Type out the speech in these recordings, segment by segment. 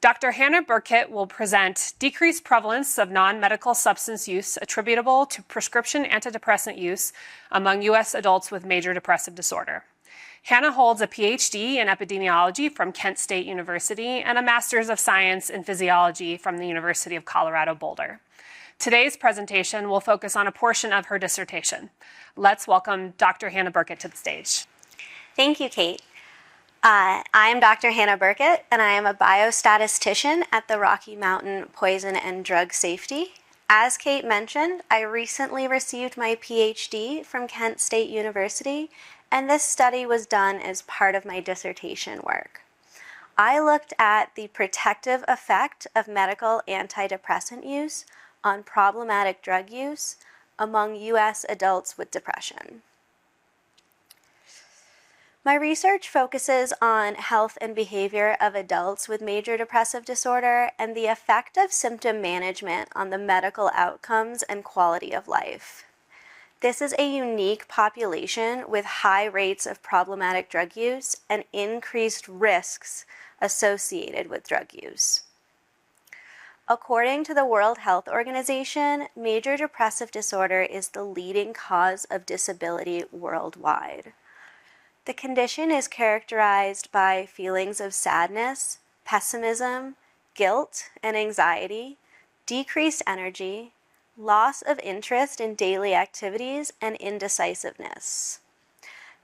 Dr. Hannah Burkett will present Decreased Prevalence of Non-Medical Substance Use Attributable to Prescription Antidepressant Use Among U.S. Adults with Major Depressive Disorder. Hannah holds a PhD in epidemiology from Kent State University and a Master's of Science in Physiology from the University of Colorado Boulder. Today's presentation will focus on a portion of her dissertation. Let's welcome Dr. Hannah Burkett to the stage. Thank you, Kate. I am Dr. Hannah Burkett, and I am a biostatistician at the Rocky Mountain Poison and Drug Safety. As Kate mentioned, I recently received my PhD from Kent State University, and this study was done as part of my dissertation work. I looked at the protective effect of medical antidepressant use on problematic drug use among U.S. adults with depression. My research focuses on health and behavior of adults with major depressive disorder and the effect of symptom management on the medical outcomes and quality of life. This is a unique population with high rates of problematic drug use and increased risks associated with drug use. According to the World Health Organization, major depressive disorder is the leading cause of disability worldwide. The condition is characterized by feelings of sadness, pessimism, guilt, and anxiety, decreased energy, loss of interest in daily activities, and indecisiveness.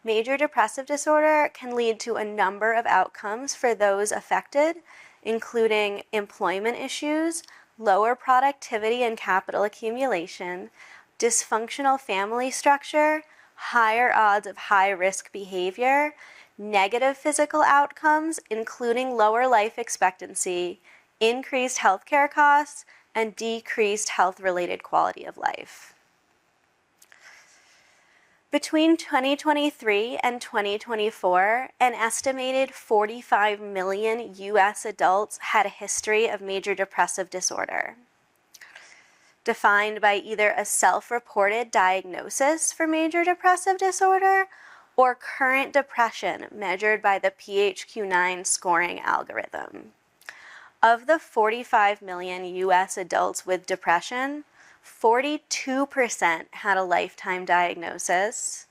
Major depressive disorder can lead to a number of outcomes for those affected, including employment issues, lower productivity and capital accumulation, dysfunctional family structure, higher odds of high-risk behavior, negative physical outcomes, including lower life expectancy, increased healthcare costs, and decreased health-related quality of life. Between 2023 and 2024, an estimated 45 million U.S. adults had a history of major depressive disorder, defined by either a self-reported diagnosis for major depressive disorder or current depression measured by the PHQ-9 scoring algorithm. Of the 45 million U.S. adults with depression, 42% had a lifetime diagnosis,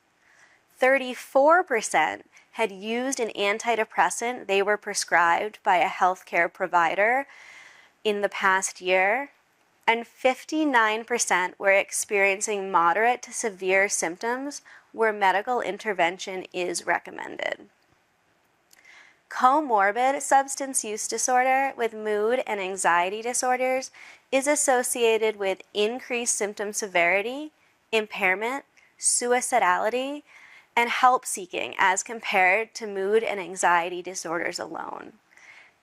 34% had used an antidepressant they were prescribed by a healthcare provider in the past year, and 59% were experiencing moderate to severe symptoms where medical intervention is recommended. Comorbid substance use disorder with mood and anxiety disorders is associated with increased symptom severity, impairment, suicidality, and help seeking as compared to mood and anxiety disorders alone.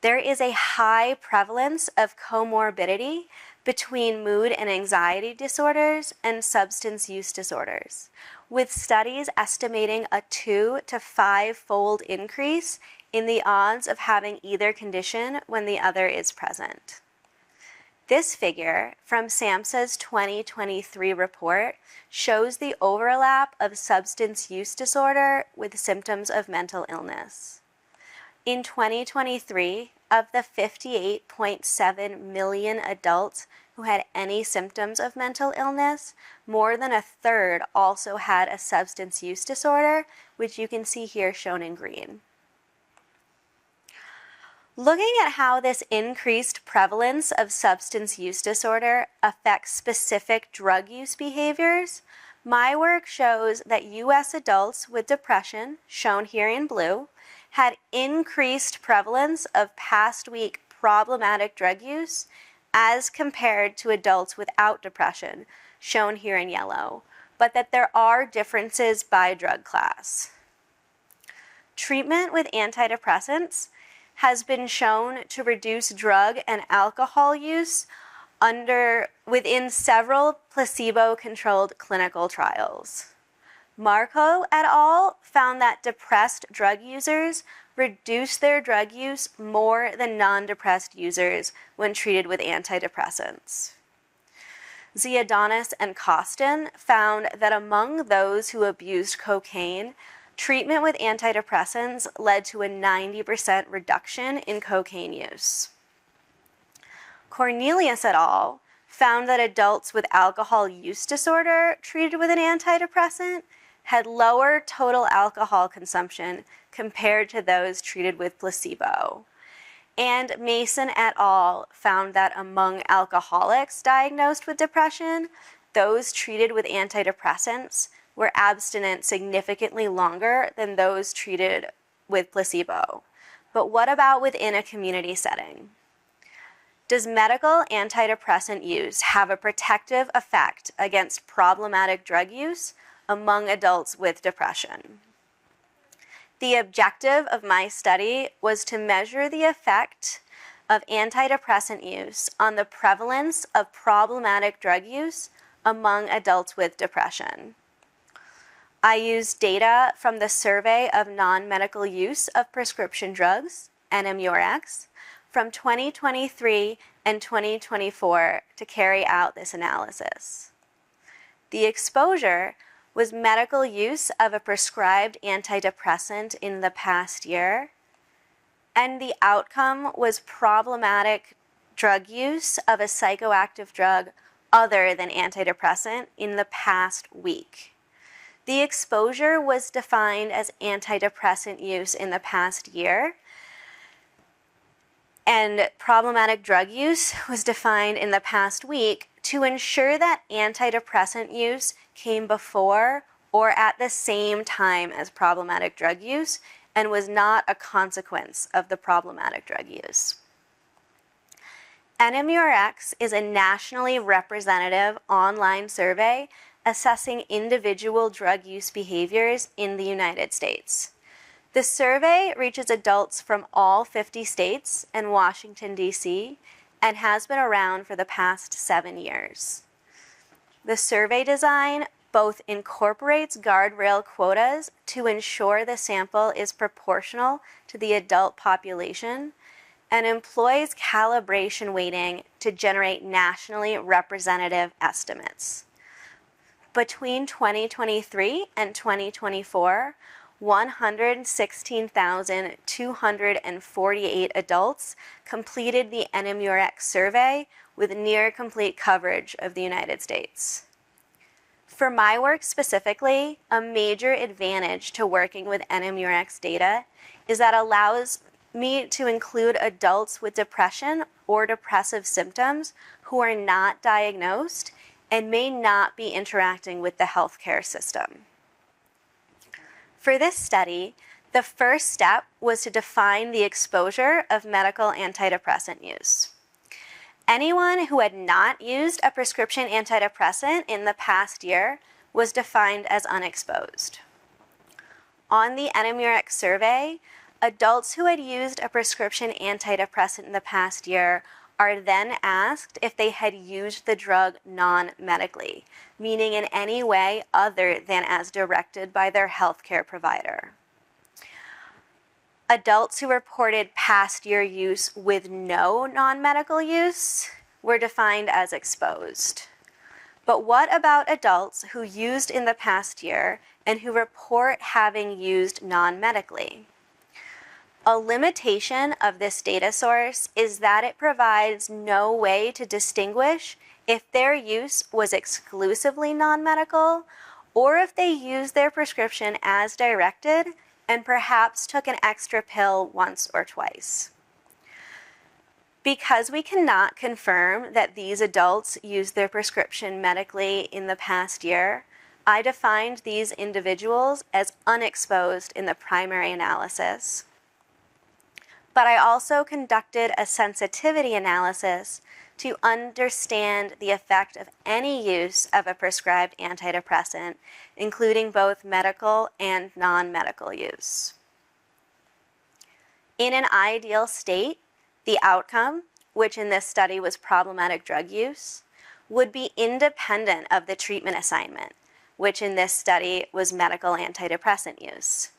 There is a high prevalence of comorbidity between mood and anxiety disorders and substance use disorders, with studies estimating a 2 to 5-fold increase in the odds of having either condition when the other is present. This figure from SAMHSA's 2023 report shows the overlap of substance use disorder with symptoms of mental illness. In 2023, of the 58.7 million adults who had any symptoms of mental illness, more than a third also had a substance use disorder, which you can see here shown in green. Looking at how this increased prevalence of substance use disorder affects specific drug use behaviors, my work shows that U.S. adults with depression, shown here in blue, had increased prevalence of past week problematic drug use as compared to adults without depression, shown here in yellow, but that there are differences by drug class. Treatment with antidepressants has been shown to reduce drug and alcohol use within several placebo-controlled clinical trials. Marco et al. Found that depressed drug users reduce their drug use more than non-depressed users when treated with antidepressants. Ziadonis and Costin found that among those who abused cocaine, treatment with antidepressants led to a 90% reduction in cocaine use. Cornelius et al. Found that adults with alcohol use disorder treated with an antidepressant had lower total alcohol consumption compared to those treated with placebo. And Mason et al. Found that among alcoholics diagnosed with depression, those treated with antidepressants were abstinent significantly longer than those treated with placebo. But what about within a community setting? Does medical antidepressant use have a protective effect against problematic drug use among adults with depression? The objective of my study was to measure the effect of antidepressant use on the prevalence of problematic drug use among adults with depression. I used data from the Survey of Non-Medical Use of Prescription Drugs, NMURX, from 2023 and 2024 to carry out this analysis. The exposure was medical use of a prescribed antidepressant in the past year, and the outcome was problematic drug use of a psychoactive drug other than antidepressant in the past week. The exposure was defined as antidepressant use in the past year, and problematic drug use was defined in the past week to ensure that antidepressant use came before or at the same time as problematic drug use and was not a consequence of the problematic drug use. NMURX is a nationally representative online survey assessing individual drug use behaviors in the United States. The survey reaches adults from all 50 states and Washington, D.C., and has been around for the past 7 years. The survey design both incorporates guardrail quotas to ensure the sample is proportional to the adult population and employs calibration weighting to generate nationally representative estimates. Between 2023 and 2024, 116,248 adults completed the NMURX survey with near complete coverage of the United States. For my work specifically, a major advantage to working with NMURX data is that it allows me to include adults with depression or depressive symptoms who are not diagnosed and may not be interacting with the healthcare system. For this study, the first step was to define the exposure of medical antidepressant use. Anyone who had not used a prescription antidepressant in the past year was defined as unexposed. On the NMURX survey, adults who had used a prescription antidepressant in the past year are then asked if they had used the drug non-medically, meaning in any way other than as directed by their healthcare provider. Adults who reported past year use with no non-medical use were defined as exposed. But what about adults who used in the past year and who report having used non-medically? A limitation of this data source is that it provides no way to distinguish if their use was exclusively non-medical or if they used their prescription as directed and perhaps took an extra pill once or twice. Because we cannot confirm that these adults used their prescription medically in the past year, I defined these individuals as unexposed in the primary analysis. But I also conducted a sensitivity analysis to understand the effect of any use of a prescribed antidepressant, including both medical and non-medical use. In an ideal state, the outcome, which in this study was problematic drug use, would be independent of the treatment assignment, which in this study was medical antidepressant use.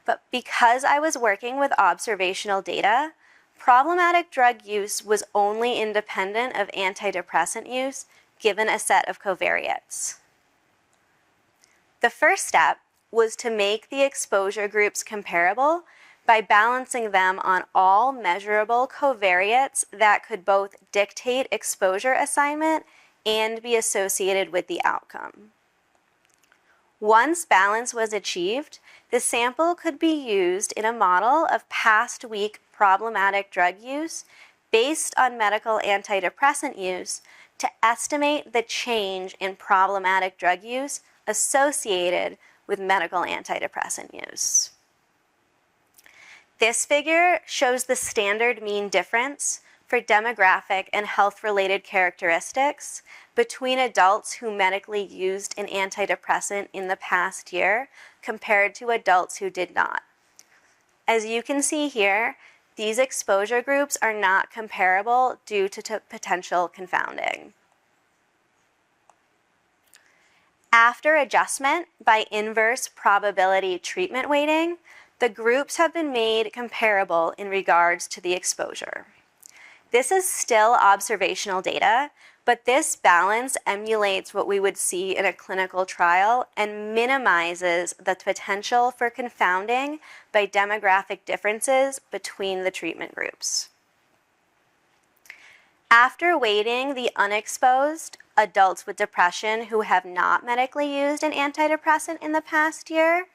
But because I was working with observational data, problematic drug use was only independent of antidepressant use given a set of covariates. The first step was to make the exposure groups comparable by balancing them on all measurable covariates that could both dictate exposure assignment and be associated with the outcome. Once balance was achieved, the sample could be used in a model of past week problematic drug use based on medical antidepressant use to estimate the change in problematic drug use associated with medical antidepressant use. This figure shows the standard mean difference for demographic and health-related characteristics between adults who medically used an antidepressant in the past year compared to adults who did not. As you can see here, these exposure groups are not comparable due to potential confounding. After adjustment by inverse probability treatment weighting, the groups have been made comparable in regards to the exposure. This is still observational data, but this balance emulates what we would see in a clinical trial and minimizes the potential for confounding by demographic differences between the treatment groups. After weighting the unexposed adults with depression who have not medically used an antidepressant in the past year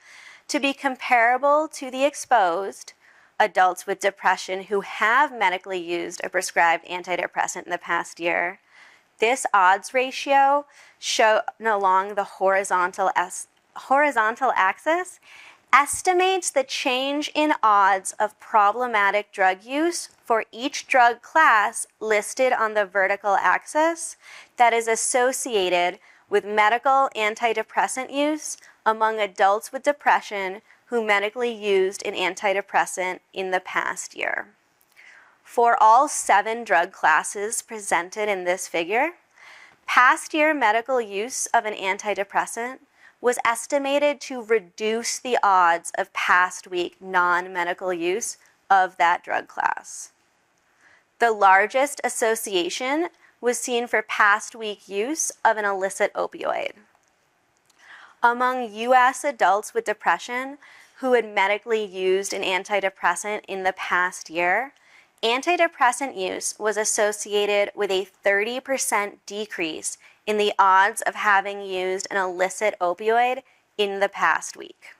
to be comparable to the exposed adults with depression who have medically used a prescribed antidepressant in the past year, this odds ratio shown along the horizontal axis estimates the change in odds of problematic drug use for each drug class listed on the vertical axis that is associated with medical antidepressant use among adults with depression who medically used an antidepressant in the past year. For all 7 drug classes presented in this figure, past year medical use of an antidepressant was estimated to reduce the odds of past week non-medical use of that drug class. The largest association was seen for past week use of an illicit opioid. Among U.S. adults with depression who had medically used an antidepressant in the past year, antidepressant use was associated with a 30% decrease in the odds of having used an illicit opioid in the past week.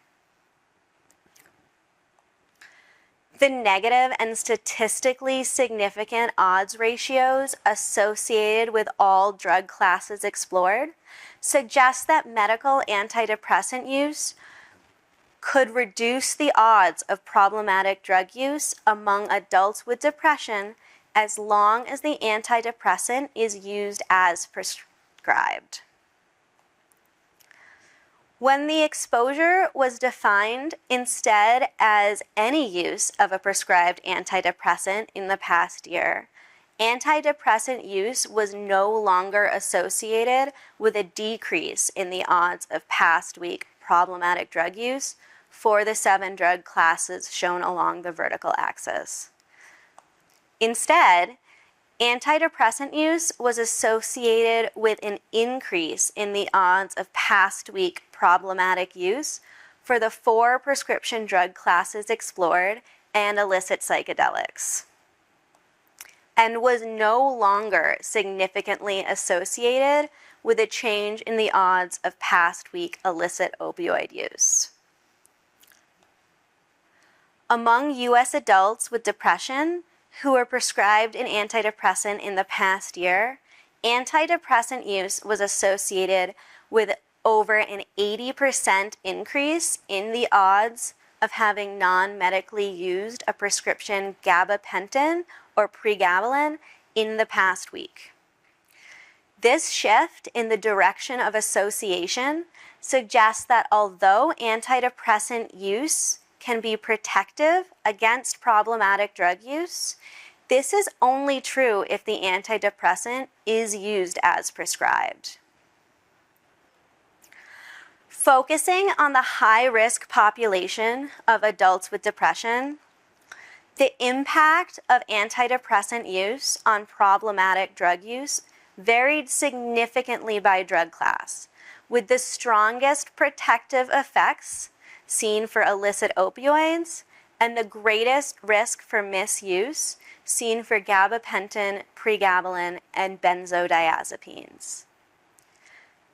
The negative and statistically significant odds ratios associated with all drug classes explored suggest that medical antidepressant use could reduce the odds of problematic drug use among adults with depression as long as the antidepressant is used as prescribed. When the exposure was defined instead as any use of a prescribed antidepressant in the past year, antidepressant use was no longer associated with a decrease in the odds of past week problematic drug use for the 7 drug classes shown along the vertical axis. Instead, antidepressant use was associated with an increase in the odds of past week problematic use for the 4 prescription drug classes explored and illicit psychedelics, and was no longer significantly associated with a change in the odds of past week illicit opioid use. Among U.S. adults with depression who were prescribed an antidepressant in the past year, antidepressant use was associated with over an 80% increase in the odds of having non-medically used a prescription gabapentin or pregabalin in the past week. This shift in the direction of association suggests that although antidepressant use can be protective against problematic drug use, this is only true if the antidepressant is used as prescribed. Focusing on the high-risk population of adults with depression, the impact of antidepressant use on problematic drug use varied significantly by drug class, with the strongest protective effects seen for illicit opioids and the greatest risk for misuse seen for gabapentin, pregabalin, and benzodiazepines.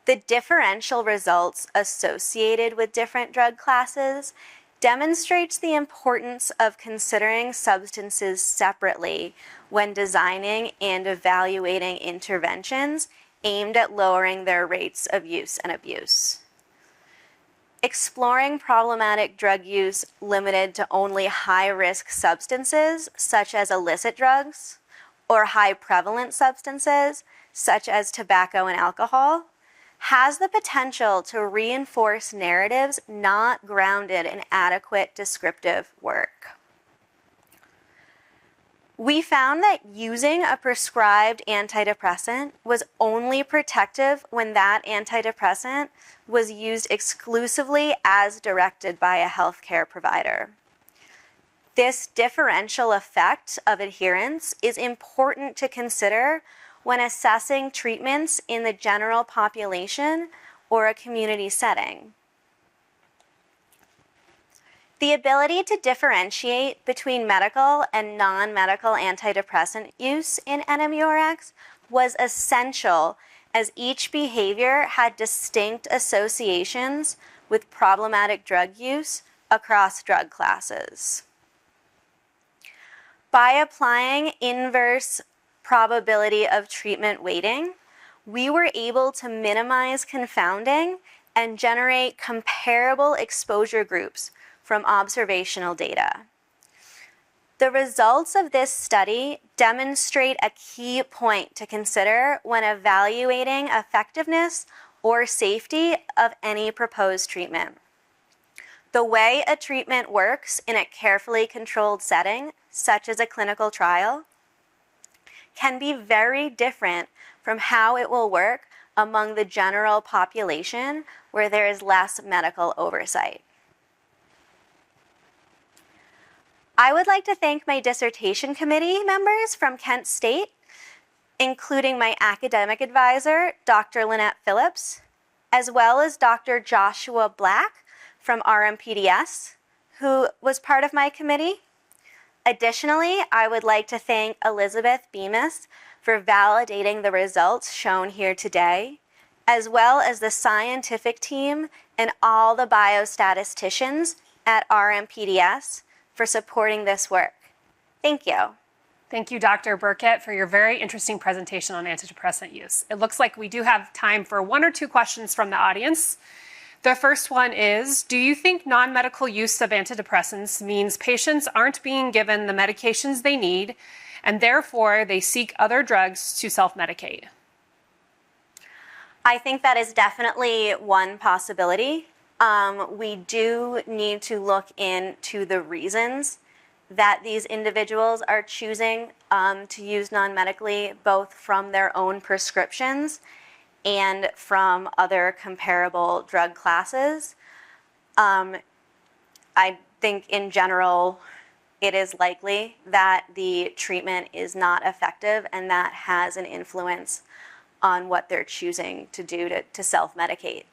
The differential results associated with different drug classes demonstrates the importance of considering substances separately when designing and evaluating interventions aimed at lowering their rates of use and abuse. Exploring problematic drug use limited to only high-risk substances, such as illicit drugs, or high-prevalent substances, such as tobacco and alcohol, has the potential to reinforce narratives not grounded in adequate descriptive work. We found that using a prescribed antidepressant was only protective when that antidepressant was used exclusively as directed by a healthcare provider. This differential effect of adherence is important to consider when assessing treatments in the general population or a community setting. The ability to differentiate between medical and non-medical antidepressant use in NMURX was essential, as each behavior had distinct associations with problematic drug use across drug classes. By applying inverse probability of treatment weighting, we were able to minimize confounding and generate comparable exposure groups from observational data. The results of this study demonstrate a key point to consider when evaluating effectiveness or safety of any proposed treatment. The way a treatment works in a carefully controlled setting, such as a clinical trial, can be very different from how it will work among the general population where there is less medical oversight. I would like to thank my dissertation committee members from Kent State, including my academic advisor, Dr. Lynette Phillips, as well as Dr. Joshua Black from RMPDS, who was part of my committee. Additionally, I would like to thank Elizabeth Bemis for validating the results shown here today, as well as the scientific team and all the biostatisticians at RMPDS for supporting this work. Thank you. Thank you, Dr. Burkett, for your very interesting presentation on antidepressant use. It looks like we do have time for one or two questions from the audience. The first one is, do you think non-medical use of antidepressants means patients aren't being given the medications they need, and therefore they seek other drugs to self-medicate? I think that is definitely one possibility. We do need to look into the reasons that these individuals are choosing to use non-medically, both from their own prescriptions and from other comparable drug classes. I think in general, it is likely that the treatment is not effective, and that has an influence on what they're choosing to do to self-medicate.